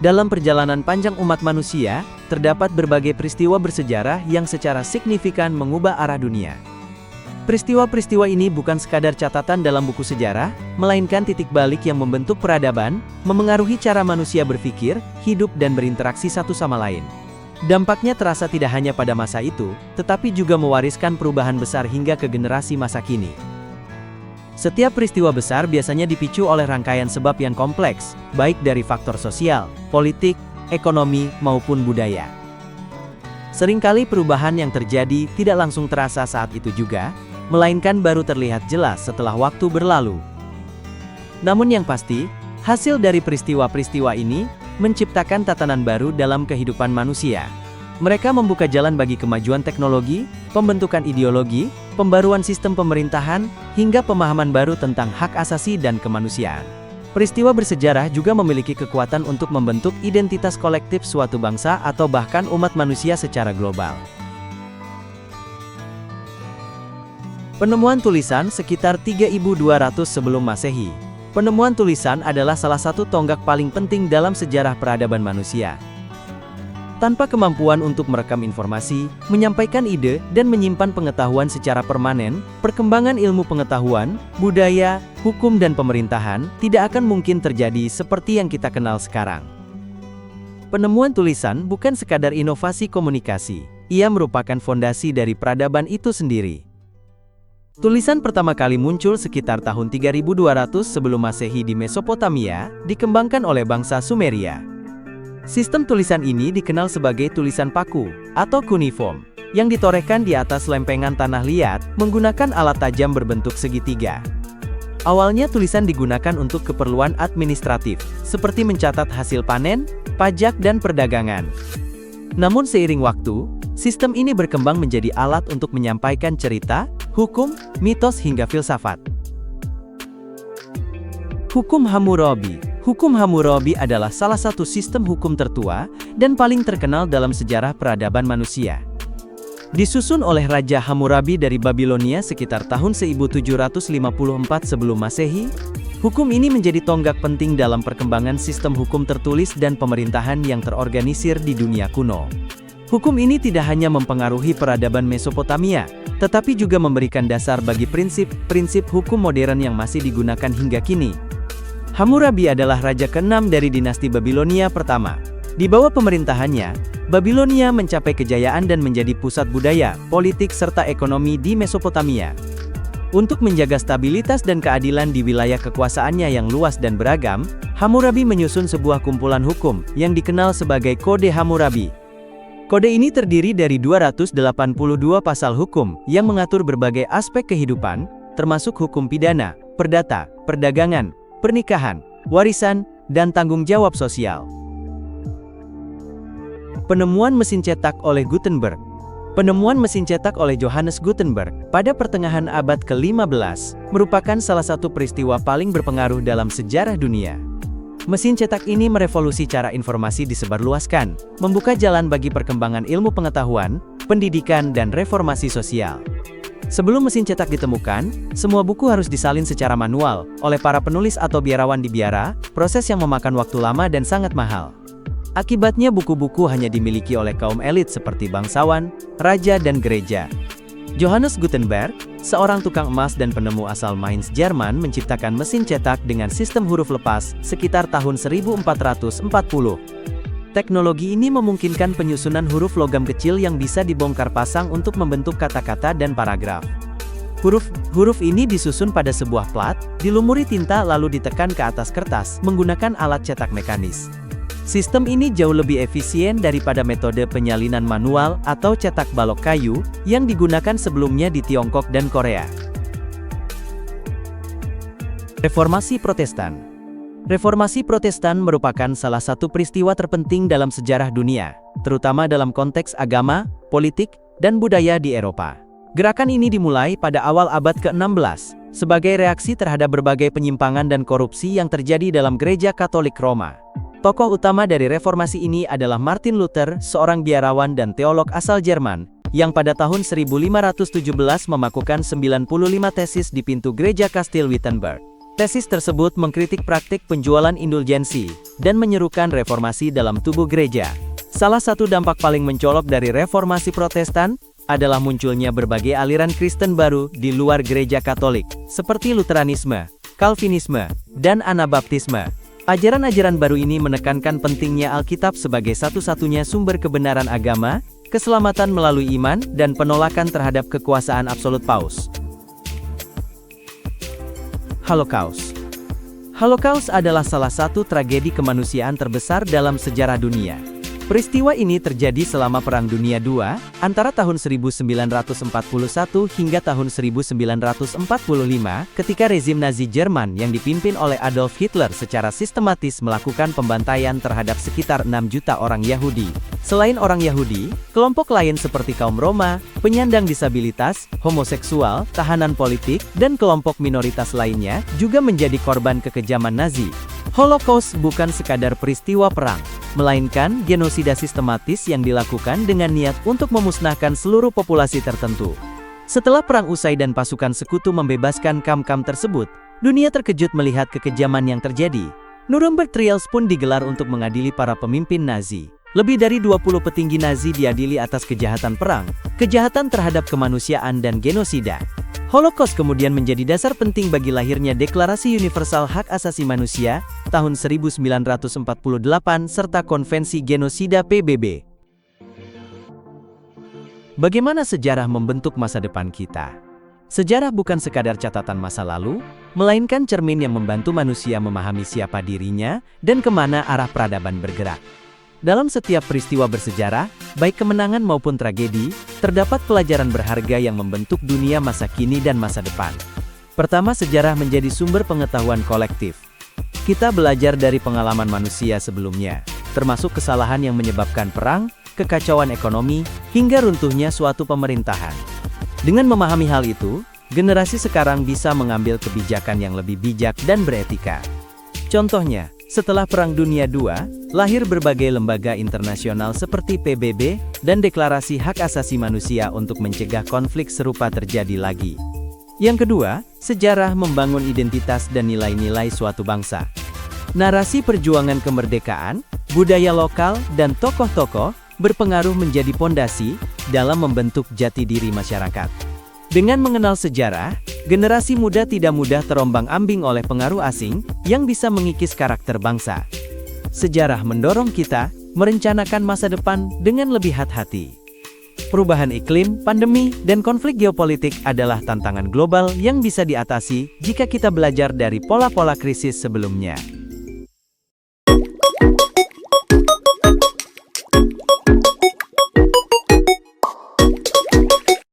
Dalam perjalanan panjang umat manusia, terdapat berbagai peristiwa bersejarah yang secara signifikan mengubah arah dunia. Peristiwa-peristiwa ini bukan sekadar catatan dalam buku sejarah, melainkan titik balik yang membentuk peradaban, memengaruhi cara manusia berpikir, hidup dan berinteraksi satu sama lain. Dampaknya terasa tidak hanya pada masa itu, tetapi juga mewariskan perubahan besar hingga ke generasi masa kini. Setiap peristiwa besar biasanya dipicu oleh rangkaian sebab yang kompleks, baik dari faktor sosial, politik, ekonomi, maupun budaya. Seringkali perubahan yang terjadi tidak langsung terasa saat itu juga, melainkan baru terlihat jelas setelah waktu berlalu. Namun yang pasti, hasil dari peristiwa-peristiwa ini menciptakan tatanan baru dalam kehidupan manusia. Mereka membuka jalan bagi kemajuan teknologi, pembentukan ideologi, pembaruan sistem pemerintahan, hingga pemahaman baru tentang hak asasi dan kemanusiaan. Peristiwa bersejarah juga memiliki kekuatan untuk membentuk identitas kolektif suatu bangsa atau bahkan umat manusia secara global. Penemuan tulisan sekitar 3200 sebelum Masehi. Penemuan tulisan adalah salah satu tonggak paling penting dalam sejarah peradaban manusia. Tanpa kemampuan untuk merekam informasi, menyampaikan ide, dan menyimpan pengetahuan secara permanen, perkembangan ilmu pengetahuan, budaya, hukum dan pemerintahan tidak akan mungkin terjadi seperti yang kita kenal sekarang. Penemuan tulisan bukan sekadar inovasi komunikasi, ia merupakan fondasi dari peradaban itu sendiri. Tulisan pertama kali muncul sekitar tahun 3200 sebelum Masehi di Mesopotamia, dikembangkan oleh bangsa Sumeria. Sistem tulisan ini dikenal sebagai tulisan paku, atau cuneiform, yang ditorehkan di atas lempengan tanah liat, menggunakan alat tajam berbentuk segitiga. Awalnya tulisan digunakan untuk keperluan administratif, seperti mencatat hasil panen, pajak dan perdagangan. Namun seiring waktu, sistem ini berkembang menjadi alat untuk menyampaikan cerita, hukum, mitos hingga filsafat. Hukum Hammurabi. Hukum Hammurabi adalah salah satu sistem hukum tertua dan paling terkenal dalam sejarah peradaban manusia. Disusun oleh Raja Hammurabi dari Babilonia sekitar tahun 1754 sebelum Masehi, hukum ini menjadi tonggak penting dalam perkembangan sistem hukum tertulis dan pemerintahan yang terorganisir di dunia kuno. Hukum ini tidak hanya mempengaruhi peradaban Mesopotamia, tetapi juga memberikan dasar bagi prinsip-prinsip hukum modern yang masih digunakan hingga kini. Hammurabi adalah raja ke-6 dari dinasti Babilonia pertama. Di bawah pemerintahannya, Babilonia mencapai kejayaan dan menjadi pusat budaya, politik serta ekonomi di Mesopotamia. Untuk menjaga stabilitas dan keadilan di wilayah kekuasaannya yang luas dan beragam, Hammurabi menyusun sebuah kumpulan hukum yang dikenal sebagai Kode Hammurabi. Kode ini terdiri dari 282 pasal hukum yang mengatur berbagai aspek kehidupan, termasuk hukum pidana, perdata, perdagangan, pernikahan, warisan, dan tanggung jawab sosial. Penemuan mesin cetak oleh Gutenberg. Penemuan mesin cetak oleh Johannes Gutenberg pada pertengahan abad ke-15 merupakan salah satu peristiwa paling berpengaruh dalam sejarah dunia. Mesin cetak ini merevolusi cara informasi disebarluaskan, membuka jalan bagi perkembangan ilmu pengetahuan, pendidikan dan reformasi sosial. Sebelum mesin cetak ditemukan, semua buku harus disalin secara manual, oleh para penulis atau biarawan di biara, proses yang memakan waktu lama dan sangat mahal. Akibatnya buku-buku hanya dimiliki oleh kaum elit seperti bangsawan, raja dan gereja. Johannes Gutenberg, seorang tukang emas dan penemu asal Mainz, Jerman menciptakan mesin cetak dengan sistem huruf lepas sekitar tahun 1440. Teknologi ini memungkinkan penyusunan huruf logam kecil yang bisa dibongkar pasang untuk membentuk kata-kata dan paragraf. Huruf ini disusun pada sebuah plat, dilumuri tinta lalu ditekan ke atas kertas menggunakan alat cetak mekanis. Sistem ini jauh lebih efisien daripada metode penyalinan manual atau cetak balok kayu yang digunakan sebelumnya di Tiongkok dan Korea. Reformasi Protestan. Reformasi Protestan merupakan salah satu peristiwa terpenting dalam sejarah dunia, terutama dalam konteks agama, politik, dan budaya di Eropa. Gerakan ini dimulai pada awal abad ke-16, sebagai reaksi terhadap berbagai penyimpangan dan korupsi yang terjadi dalam Gereja Katolik Roma. Tokoh utama dari reformasi ini adalah Martin Luther, seorang biarawan dan teolog asal Jerman, yang pada tahun 1517 memakukan 95 tesis di pintu gereja Kastil Wittenberg. Tesis tersebut mengkritik praktik penjualan indulgensi dan menyerukan reformasi dalam tubuh gereja. Salah satu dampak paling mencolok dari reformasi Protestan adalah munculnya berbagai aliran Kristen baru di luar gereja Katolik, seperti Luteranisme, Calvinisme, dan Anabaptisme. Ajaran-ajaran baru ini menekankan pentingnya Alkitab sebagai satu-satunya sumber kebenaran agama, keselamatan melalui iman, dan penolakan terhadap kekuasaan absolut Paus. Holocaust. Holocaust adalah salah satu tragedi kemanusiaan terbesar dalam sejarah dunia. Peristiwa ini terjadi selama Perang Dunia II, antara tahun 1941 hingga tahun 1945, ketika rezim Nazi Jerman yang dipimpin oleh Adolf Hitler secara sistematis melakukan pembantaian terhadap sekitar 6 juta orang Yahudi. Selain orang Yahudi, kelompok lain seperti kaum Roma, penyandang disabilitas, homoseksual, tahanan politik, dan kelompok minoritas lainnya juga menjadi korban kekejaman Nazi. Holocaust bukan sekadar peristiwa perang, melainkan genosida sistematis yang dilakukan dengan niat untuk memusnahkan seluruh populasi tertentu. Setelah perang usai dan pasukan sekutu membebaskan kam-kam tersebut, dunia terkejut melihat kekejaman yang terjadi. Nuremberg Trials pun digelar untuk mengadili para pemimpin Nazi. Lebih dari 20 petinggi Nazi diadili atas kejahatan perang, kejahatan terhadap kemanusiaan dan genosida. Holocaust kemudian menjadi dasar penting bagi lahirnya Deklarasi Universal Hak Asasi Manusia tahun 1948 serta Konvensi Genosida PBB. Bagaimana sejarah membentuk masa depan kita? Sejarah bukan sekadar catatan masa lalu, melainkan cermin yang membantu manusia memahami siapa dirinya dan kemana arah peradaban bergerak. Dalam setiap peristiwa bersejarah, baik kemenangan maupun tragedi, terdapat pelajaran berharga yang membentuk dunia masa kini dan masa depan. Pertama, sejarah menjadi sumber pengetahuan kolektif. Kita belajar dari pengalaman manusia sebelumnya, termasuk kesalahan yang menyebabkan perang, kekacauan ekonomi, hingga runtuhnya suatu pemerintahan. Dengan memahami hal itu, generasi sekarang bisa mengambil kebijakan yang lebih bijak dan beretika. Contohnya, setelah Perang Dunia II, lahir berbagai lembaga internasional seperti PBB dan Deklarasi Hak Asasi Manusia untuk mencegah konflik serupa terjadi lagi. Yang kedua, sejarah membangun identitas dan nilai-nilai suatu bangsa. Narasi perjuangan kemerdekaan, budaya lokal, dan tokoh-tokoh berpengaruh menjadi pondasi dalam membentuk jati diri masyarakat. Dengan mengenal sejarah, generasi muda tidak mudah terombang-ambing oleh pengaruh asing yang bisa mengikis karakter bangsa. Sejarah mendorong kita merencanakan masa depan dengan lebih hati-hati. Perubahan iklim, pandemi, dan konflik geopolitik adalah tantangan global yang bisa diatasi jika kita belajar dari pola-pola krisis sebelumnya.